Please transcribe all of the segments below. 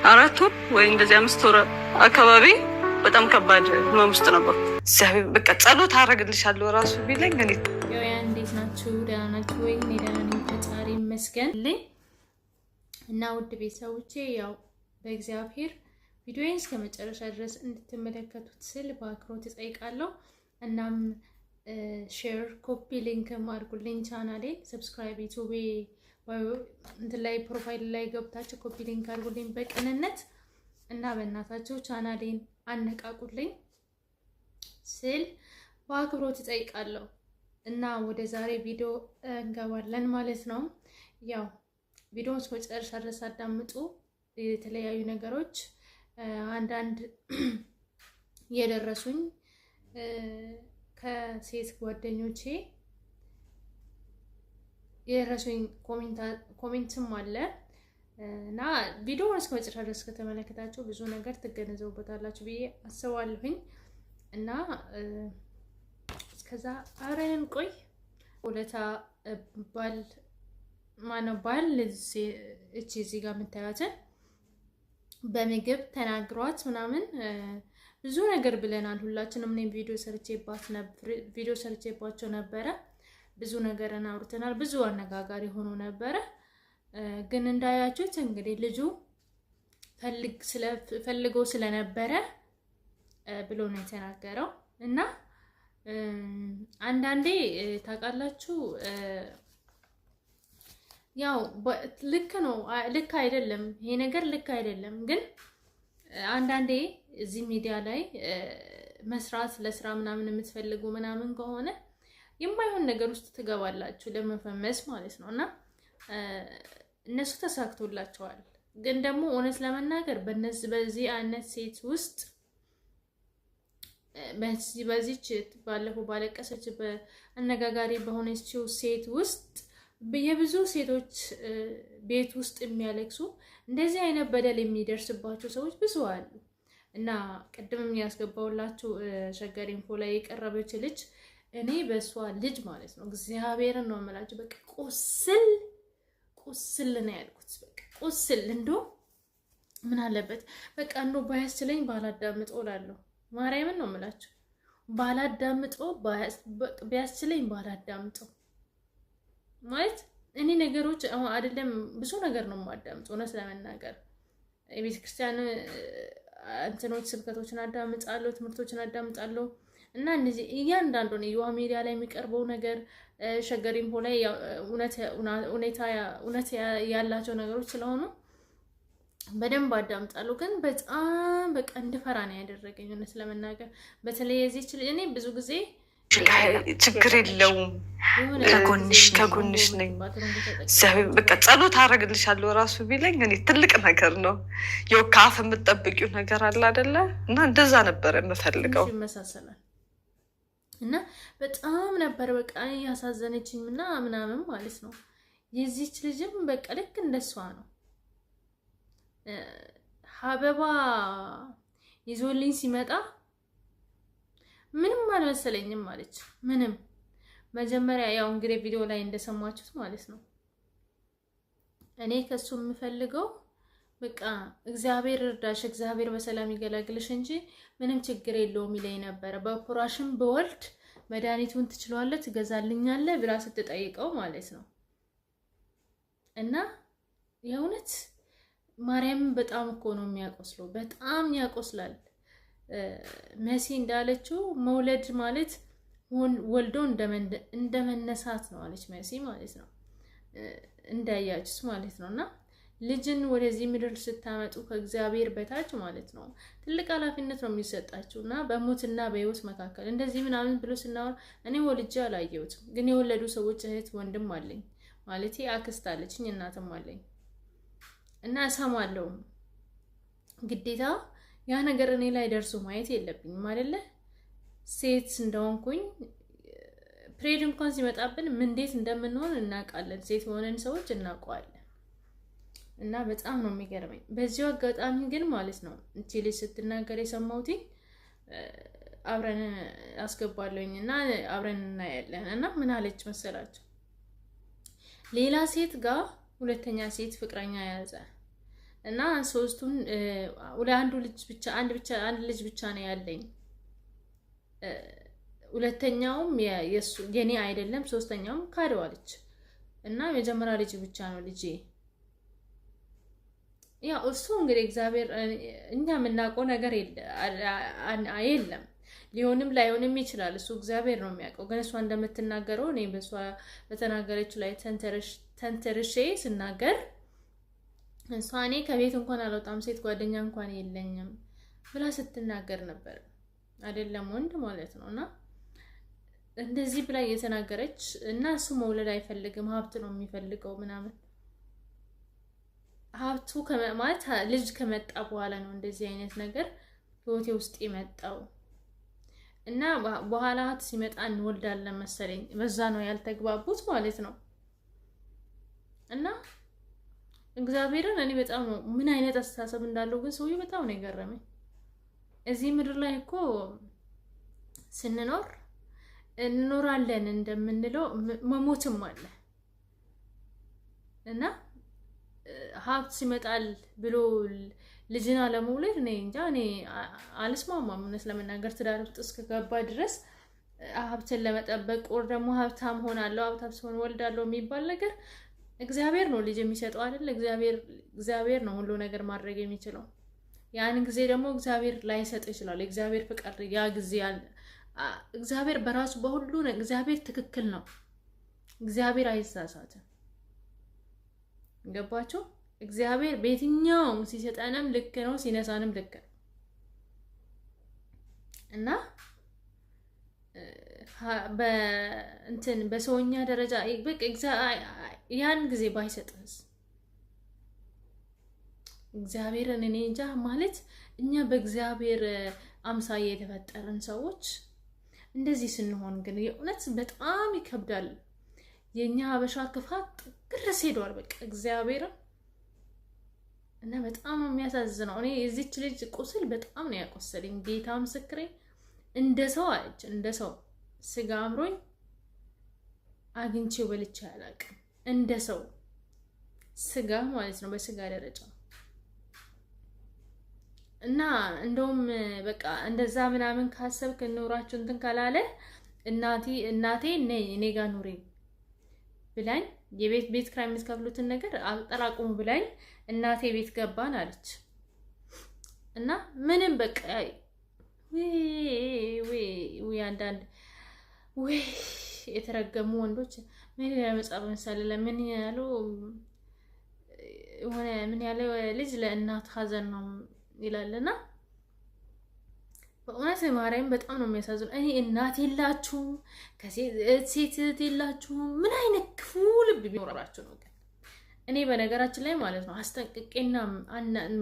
4 ወር ወይ እንደዚህ 5 ወር አካባቢ በጣም ከባድ ህመም ውስጥ ነበር። በቃ ጸሎት አደርግልሻለሁ ራሱ ቢለኝ እኔ እንዴት ናችሁ? ደህና ናችሁ ወይ? እኔ ደህና ነኝ፣ ፈጣሪ ይመስገን። እና ውድ ቤተሰቦቼ ያው በእግዚአብሔር ቪዲዮዬን እስከ መጨረሻ ድረስ እንድትመለከቱት ስል በአክብሮት እጠይቃለሁ። እናም ሼር፣ ኮፒ ሊንክ አድርጉልኝ፣ ቻናሌን ሰብስክራይብ፣ ዩቲዩብ እንትን ላይ ፕሮፋይል ላይ ገብታችሁ ኮፒ ሊንክ አድርጉልኝ በቅንነት እና በእናታችሁ ቻናሌን አነቃቁልኝ ስል በአክብሮት እጠይቃለሁ። እና ወደ ዛሬ ቪዲዮ እንገባለን ማለት ነው። ያው ቪዲዮውን እስከ መጨረሻ ድረስ አዳምጡ። የተለያዩ ነገሮች አንዳንድ የደረሱኝ ከሴት ጓደኞቼ የደረሱኝ ኮሜንትም አለ እና ቪዲዮውን እስከ መጨረሻ ድረስ ከተመለከታችሁ ብዙ ነገር ትገነዘቡበታላችሁ ብዬ አስባለሁኝ። እና እስከዛ አብረን ቆይ። ሁለታ ባል እቺ እዚህ ጋር የምታዩትን በምግብ ተናግሯት ምናምን ብዙ ነገር ብለናል ሁላችንም። እኔም ቪዲዮ ሰርቼባቸው ነበረ። ብዙ ነገርን አውርተናል። ብዙ አነጋጋሪ ሆኖ ነበረ። ግን እንዳያችሁት እንግዲህ ልጁ ፈልገው ስለነበረ ብሎ ነው የተናገረው። እና አንዳንዴ ታውቃላችሁ ያው ልክ ነው፣ ልክ አይደለም፣ ይሄ ነገር ልክ አይደለም። ግን አንዳንዴ እዚህ ሚዲያ ላይ መስራት ለስራ ምናምን የምትፈልጉ ምናምን ከሆነ የማይሆን ነገር ውስጥ ትገባላችሁ ለመፈመስ ማለት ነው። እና እነሱ ተሳክቶላቸዋል። ግን ደግሞ እውነት ለመናገር በዚህ አይነት ሴት ውስጥ በዚች ባለፈው ባለቀሰች በአነጋጋሪ በሆነችው ሴት ውስጥ የብዙ ሴቶች ቤት ውስጥ የሚያለቅሱ እንደዚህ አይነት በደል የሚደርስባቸው ሰዎች ብዙ አሉ። እና ቅድምም ያስገባውላችሁ ሸገር ኢንፎ ላይ የቀረበች ልጅ እኔ በእሷ ልጅ ማለት ነው እግዚአብሔርን ነው የምላችሁ። በቃ ቁስል ነው ያልኩት። በቃ ቁስል እንዶ ምን አለበት በቃ እንዶ ባያስችለኝ ባላዳምጠው እላለሁ። ማርያምን ነው የምላችሁ። ባላዳምጠው ቢያስችለኝ ባላዳምጠው ማለት እኔ ነገሮች አይደለም ብዙ ነገር ነው የማዳምጠው። እውነት ለመናገር የቤተ ክርስቲያን እንትኖች ስብከቶችን አዳምጣለሁ፣ ትምህርቶችን አዳምጣለሁ። እና እነዚህ እያንዳንዱን የዩዋ ሚዲያ ላይ የሚቀርበው ነገር ሸገር ኢንፎ ላይ እውነት ያላቸው ነገሮች ስለሆኑ በደንብ አዳምጣለሁ። ግን በጣም በቃ እንድፈራ ነው ያደረገኝ እውነት ለመናገር። በተለይ የዚህች ልጅ እኔ ብዙ ጊዜ ችግር የለውም ከጎንሽ ነኝ፣ በቃ ጸሎት አደርግልሻለሁ ራሱ ቢለኝ እኔ ትልቅ ነገር ነው። ያው ከአፍ የምትጠብቂው ነገር አለ አይደለ? እና እንደዛ ነበር የምፈልገው። ይመሳሰላል። እና በጣም ነበር በቃ ያሳዘነችኝ ምናምን ማለት ነው። የዚህች ልጅም በቃ ልክ እንደሷ ነው። አበባ ይዞልኝ ሲመጣ ምንም አልመሰለኝም ማለች። ምንም መጀመሪያ ያው እንግዲህ ቪዲዮ ላይ እንደሰማችሁት ማለት ነው እኔ ከሱ የምፈልገው በቃ እግዚአብሔር እርዳሽ፣ እግዚአብሔር በሰላም ይገላግልሽ እንጂ ምንም ችግር የለውም ይለኝ ነበረ። በኦፕራሽን በወልድ መድኃኒቱን ትችላለህ ትገዛልኛለህ ብላ ስትጠይቀው ማለት ነው። እና የእውነት ማርያምን በጣም እኮ ነው የሚያቆስለው፣ በጣም ያቆስላል። መሲ እንዳለችው መውለድ ማለት ወልዶ እንደመነሳት ነው አለች መሲ ማለት ነው፣ እንዳያችሁት ማለት ነው። እና ልጅን ወደዚህ ምድር ስታመጡ ከእግዚአብሔር በታች ማለት ነው ትልቅ ኃላፊነት ነው የሚሰጣችሁ። እና በሞትና በህይወት መካከል እንደዚህ ምናምን ብሎ ስናወራ እኔ ወልጄ አላየሁትም፣ ግን የወለዱ ሰዎች እህት ወንድም አለኝ ማለት አክስት አለችኝ፣ እናትም አለኝ። እና እሰማለሁ ግዴታ ያ ነገር እኔ ላይ ደርሶ ማየት የለብኝም አይደለ? ሴት እንደሆንኩኝ ፕሬድ እንኳን ሲመጣብን ምን እንዴት እንደምንሆን እናውቃለን። ሴት የሆነን ሰዎች እናውቀዋለን። እና በጣም ነው የሚገርመኝ። በዚሁ አጋጣሚ ግን ማለት ነው እቺ ልጅ ስትናገር የሰማሁት አብረን አስገባለሁኝ እና አብረን እናያለን። እና ምን አለች መሰላችሁ? ሌላ ሴት ጋር ሁለተኛ ሴት ፍቅረኛ ያዘ እና ሶስቱን አንድ ልጅ ብቻ ነው ያለኝ። ሁለተኛውም የኔ አይደለም፣ ሶስተኛውም ካደዋለች እና የመጀመሪያ ልጅ ብቻ ነው ልጄ። ያው እሱ እንግዲህ እግዚአብሔር እኛ የምናውቀው ነገር የለም። ሊሆንም ላይሆንም ይችላል። እሱ እግዚአብሔር ነው የሚያውቀው። ግን እሷ እንደምትናገረው እኔ በሷ በተናገረችው ላይ ተንተርሼ ስናገር እሷ እኔ ከቤት እንኳን አልወጣም ሴት ጓደኛ እንኳን የለኝም ብላ ስትናገር ነበር። አይደለም ወንድ ማለት ነው። እና እንደዚህ ብላ እየተናገረች እና እሱ መውለድ አይፈልግም ሀብት ነው የሚፈልገው ምናምን። ሀብቱ ማለት ልጅ ከመጣ በኋላ ነው እንደዚህ አይነት ነገር ህይወቴ ውስጥ የመጣው። እና በኋላ ሲመጣ እንወልዳለን መሰለኝ። በዛ ነው ያልተግባቡት ማለት ነው። እና እግዚአብሔርን እኔ በጣም ነው ምን አይነት አስተሳሰብ እንዳለው ግን ሰውዬው በጣም ነው የገረመኝ። እዚህ ምድር ላይ እኮ ስንኖር እንኖራለን እንደምንለው መሞትም አለ። እና ሀብት ሲመጣል ብሎ ልጅና ለመውለድ እኔ እንጃ እኔ አልስማማም። እውነት ለመናገር ትዳር ውስጥ እስከገባ ድረስ ሀብትን ለመጠበቅ ወር ደግሞ ሀብታም ሆናለሁ ሀብታም ሲሆን ወልዳለሁ የሚባል ነገር እግዚአብሔር ነው ልጅ የሚሰጠው አይደል? እግዚአብሔር ነው ሁሉ ነገር ማድረግ የሚችለው። ያን ጊዜ ደግሞ እግዚአብሔር ላይሰጥ ይችላል። እግዚአብሔር ፍቃድ ያ ጊዜ እግዚአብሔር በራሱ በሁሉ እግዚአብሔር ትክክል ነው። እግዚአብሔር አይሳሳትም። ገባችሁ? እግዚአብሔር በየትኛውም ሲሰጠንም ልክ ነው፣ ሲነሳንም ልክ ነው። እና በሰውኛ ደረጃ ያን ጊዜ ባይሰጥስ እግዚአብሔርን እኔ እንጃ ማለት እኛ በእግዚአብሔር አምሳያ የተፈጠርን ሰዎች እንደዚህ ስንሆን ግን የእውነት በጣም ይከብዳል። የኛ ሀበሻ ክፋት ግርስ ሄዷል በቃ እግዚአብሔርን እና በጣም ነው የሚያሳዝነው። እኔ የዚች ልጅ ቁስል በጣም ነው ያቆሰለኝ። ጌታ ምስክሬ እንደ ሰው አለች እንደ ሰው ስጋ አምሮኝ አግኝቼው በልቼ አላውቅም። እንደ ሰው ስጋ ማለት ነው በስጋ ደረጃ እና እንደውም በቃ እንደዛ ምናምን ካሰብክ ኑራችሁ እንትን ካላለ እናቴ ነይ እኔ ጋር ኑሪ ብላኝ ቤት ኪራይ የምትከፍሉትን ነገር አጠራቅሙ ብላኝ እናቴ ቤት ገባን አለች። እና ምንም በቃ ወይ አንዳንድ ወይ የተረገሙ ወንዶች ምን ለመጻፍ መሰለ ለምን ያሉ ሆነ ምን ያለ ልጅ ለእናት ሀዘን ነው ይላልና በእውነት ማርያም በጣም ነው የሚያሳዝነው። እኔ እናት የላችሁ ሴት የላችሁ ምን አይነት ክፉ ልብ ቢኖራችሁ ነው? ግን እኔ በነገራችን ላይ ማለት ነው አስጠንቅቄና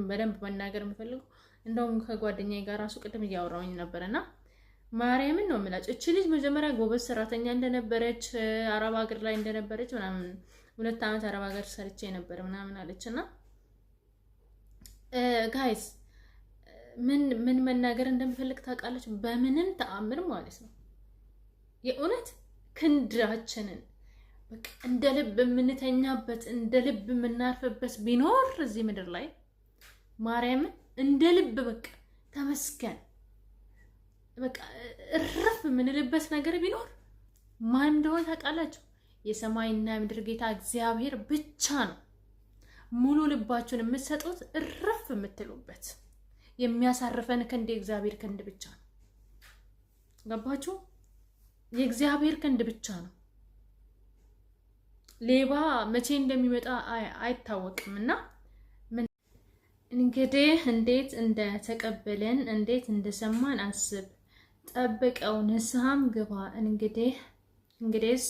በደንብ መናገር የምፈልገው እንደውም ከጓደኛዬ ጋር ራሱ ቅድም እያወራሁኝ ነበርና ማርያምን ነው የምላችሁ። እቺ ልጅ መጀመሪያ ጎበዝ ሰራተኛ እንደነበረች አረብ ሀገር ላይ እንደነበረች ምናምን 2 ዓመት አረብ ሀገር ሰርቼ ነበር ምናምን አለችና ጋይስ ምን መናገር እንደምፈልግ ታውቃለች? በምንም ተአምር ማለት ነው የእውነት ክንዳችንን በቃ እንደ ልብ የምንተኛበት እንደ ልብ የምናርፍበት ቢኖር እዚህ ምድር ላይ ማርያምን እንደ ልብ በቃ ተመስገን በቃ እረፍ የምንልበት ነገር ቢኖር ማን እንደሆነ ታውቃላችሁ? የሰማይና የምድር ጌታ እግዚአብሔር ብቻ ነው። ሙሉ ልባችሁን የምትሰጡት እረፍ የምትሉበት የሚያሳርፈን ክንድ የእግዚአብሔር ክንድ ብቻ ነው። ገባችሁ? የእግዚአብሔር ክንድ ብቻ ነው። ሌባ መቼ እንደሚመጣ አይታወቅምና እንግዲህ እንዴት እንደተቀበለን እንደሰማን አስብ፣ ጠብቀው፣ ንስሐም ግባ። እንግዲህስ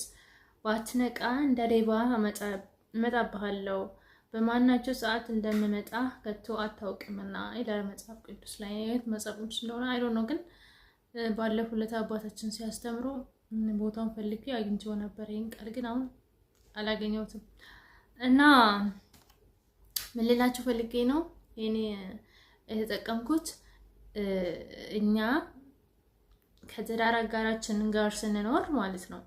ባትነቃ እንደ ሌባ እመጣብሃለሁ፣ በማናቸው ሰዓት እንደምመጣ ከቶ አታውቅምና ይላል መጽሐፍ ቅዱስ ላይ። መጽሐፍ ቅዱስ እንደሆነ አይዶ ነው፣ ግን ባለፈው ዕለት አባታችን ሲያስተምሩ ቦታውን ፈልጌ አግኝቼው ነበር። ይሄን ቃል ግን አሁን አላገኘሁትም። እና ምን ልላችሁ ፈልጌ ነው እኔ የተጠቀምኩት እኛ ከትዳር አጋራችን ጋር ስንኖር ማለት ነው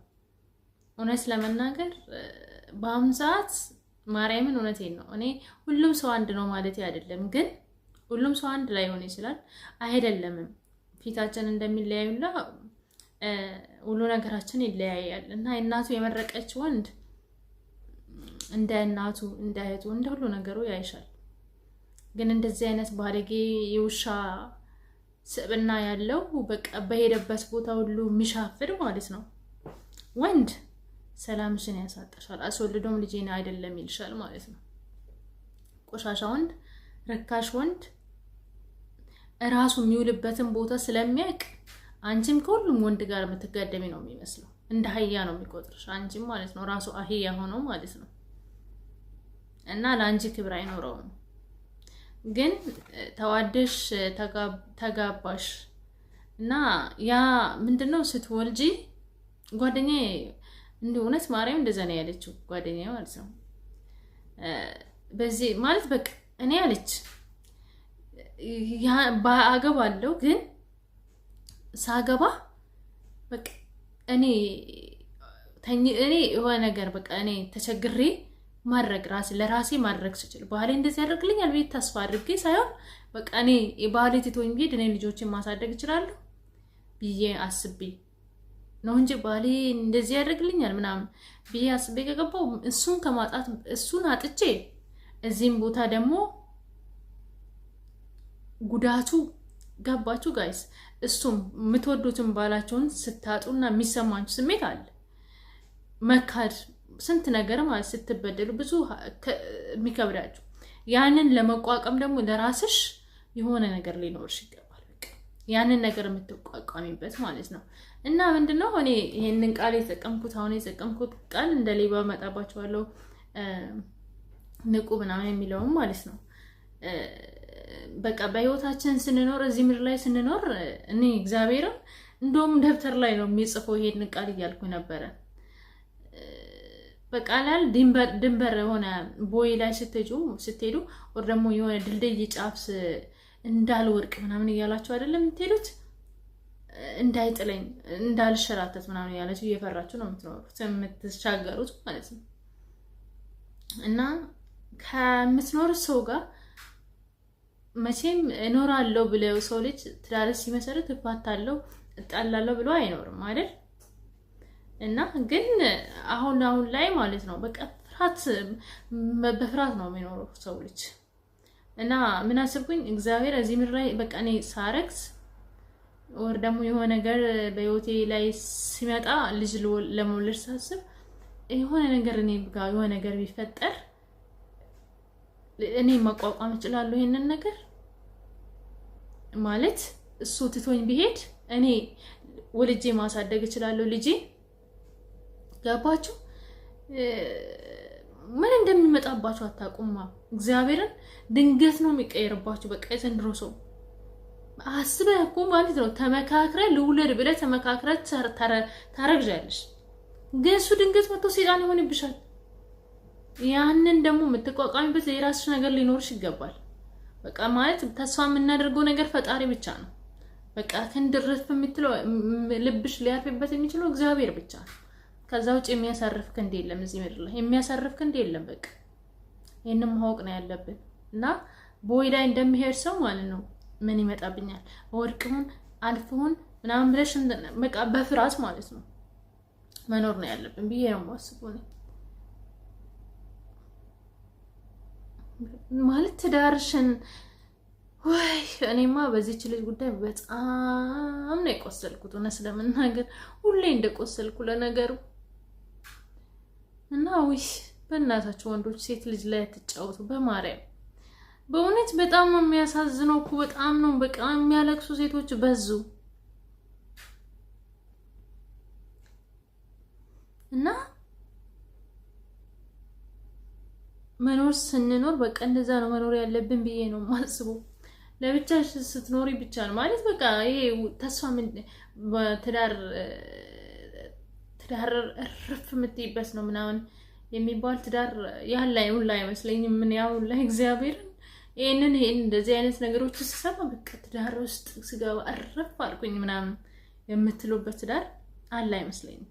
እውነት ለመናገር በአሁኑ ሰዓት ማርያምን እውነቴን ነው። እኔ ሁሉም ሰው አንድ ነው ማለት አይደለም፣ ግን ሁሉም ሰው አንድ ላይ ሆነ ይችላል አይደለምም። ፊታችን እንደሚለያዩና ሁሉ ነገራችን ይለያያል እና እናቱ የመረቀች ወንድ እንደ እናቱ እንደ እህቱ እንደ ሁሉ ነገሩ ያይሻል። ግን እንደዚህ አይነት ባለጌ የውሻ ስብና ያለው በቃ በሄደበት ቦታ ሁሉ የሚሻፍድ ማለት ነው ወንድ ሰላምሽን ያሳጣሻል። አስወልዶም ልጄን አይደለም ይልሻል ማለት ነው። ቆሻሻ ወንድ፣ ረካሽ ወንድ እራሱ የሚውልበትን ቦታ ስለሚያውቅ አንቺም ከሁሉም ወንድ ጋር የምትጋደሚ ነው የሚመስለው። እንደ አህያ ነው የሚቆጥርሽ አንቺም ማለት ነው። ራሱ አህያ ሆኖ ማለት ነው። እና ለአንቺ ክብር አይኖረውም። ግን ተዋደሽ ተጋባሽ እና ያ ምንድነው ስትወልጂ ጓደኛዬ እንደ እውነት ማርያም እንደዛ ነው ያለችው ጓደኛዬ ማለት ነው። በዚህ ማለት በቃ እኔ አለች አገባለሁ ግን ሳገባ በቃ እኔ የሆነ ነገር በቃ እኔ ተቸግሬ ማድረግ ለራሴ ማድረግ ስችል ባህሌ እንደዚህ ያደርግልኛል ቤት ተስፋ አድርጌ ሳይሆን በቃ እኔ ባህሌ ትቶኝ ቢሄድ እኔ ልጆችን ማሳደግ እችላለሁ ብዬ አስቤ ነው እንጂ ባህሌ እንደዚህ ያደርግልኛል ምናምን ብዬ አስቤ ከገባው እሱን ከማጣት እሱን አጥቼ እዚህም ቦታ ደግሞ ጉዳቱ ገባችሁ ጋይስ? እሱም የምትወዱትን ባላቸውን ስታጡና የሚሰማችሁ ስሜት አለ። መካድ ስንት ነገር ማለት ስትበደሉ ብዙ የሚከብዳችሁ ያንን ለመቋቋም ደግሞ ለራስሽ የሆነ ነገር ሊኖርሽ ይገባል። በቃ ያንን ነገር የምትቋቋሚበት ማለት ነው። እና ምንድነው እኔ ይሄንን ቃል የጠቀምኩት ቃል እንደ ሌባ መጣባችኋለሁ ንቁ ምናምን የሚለውም ማለት ነው። በቃ በህይወታችን ስንኖር እዚህ ምድር ላይ ስንኖር እኔ እግዚአብሔርም እንደውም ደብተር ላይ ነው የሚጽፈው ይሄን ቃል እያልኩ ነበረ። በቃ ላይ ድንበር የሆነ ቦይ ላይ ስትሄዱ ወር ደግሞ የሆነ ድልድይ ጫፍ እንዳልወርቅ ምናምን እያላችሁ አይደለም የምትሄዱት? እንዳይጥለኝ እንዳልሸራተት ምናምን እያላችሁ እየፈራችሁ ነው የምትሻገሩት ማለት ነው። እና ከምትኖር ሰው ጋር መቼም እኖራለሁ ብለው ሰው ልጅ ትዳር ሲመሰረት እፋታለሁ እጣላለሁ ብሎ አይኖርም አይደል? እና ግን አሁን ላይ ማለት ነው በቃ በፍርሃት ነው የሚኖረው ሰው ልጅ። እና ምን አስብኩኝ እግዚአብሔር እዚህ ምድር ላይ በቃ እኔ ሳረግዝ ወር ደግሞ የሆነ ነገር በህይወቴ ላይ ሲመጣ ልጅ ለመውለድ ሳስብ የሆነ ነገር እኔ ጋር የሆነ ነገር ቢፈጠር እኔ መቋቋም እችላለሁ። ይሄንን ነገር ማለት እሱ ትቶኝ ቢሄድ እኔ ወልጄ ማሳደግ እችላለሁ ልጄ። ገባችሁ? ምን እንደሚመጣባችሁ አታውቁማ። እግዚአብሔርን ድንገት ነው የሚቀየርባችሁ። በቃ የዘንድሮ ሰው አስበህ እኮ ማለት ነው ተመካክረህ ልውለድ ብለህ ተመካክረህ ታረግዣለሽ። ግን እሱ ድንገት መጥቶ ሰይጣን ይሆንብሻል። ያንን ደግሞ የምትቋቋሚበት የራስሽ ነገር ሊኖርሽ ይገባል። በቃ ማለት ተስፋ የምናደርገው ነገር ፈጣሪ ብቻ ነው። በቃ ክንድርፍ የምትለው ልብሽ ሊያርፍበት የሚችለው እግዚአብሔር ብቻ ነው። ከዛ ውጭ የሚያሳርፍ ክንድ የለም እዚህ ምድር ላይ የሚያሳርፍ ክንድ የለም። በቃ ይሄንን ማወቅ ነው ያለብን። እና ቦይ ላይ እንደሚሄድ ሰው ማለት ነው ምን ይመጣብኛል ወርቅሁን አልፍሁን ምናምን ብለሽ በቃ በፍርሃት ማለት ነው መኖር ነው ያለብን ብዬ ነው የማስበው ነው። ማለት ትዳርሽን ወይ እኔማ በዚህች ልጅ ጉዳይ በጣም ነው የቆሰልኩት እውነት ስለምናገር ሁሌ እንደቆሰልኩ ለነገሩ። እና ወይ በእናታችሁ ወንዶች ሴት ልጅ ላይ ተጫወቱ በማርያም። በእውነት በጣም ነው የሚያሳዝነው እኮ በጣም ነው በቃ የሚያለቅሱ ሴቶች በዙ። እና መኖር ስንኖር በቃ እንደዛ ነው መኖር ያለብን ብዬ ነው የማስበው። ለብቻሽ ስትኖሪ ብቻ ነው ማለት በቃ ይሄ ተስፋ ምን በትዳር እርፍ የምትይበት ነው ምናምን የሚባል ትዳር ያለ ሁላ አይመስለኝም። ምን ያው ላይ እግዚአብሔርን ይሄንን እንደዚህ አይነት ነገሮች ሲሰማ በቃ ትዳር ውስጥ ስገባ እርፍ አልኩኝ ምናምን የምትሉበት ትዳር አለ አይመስለኝም።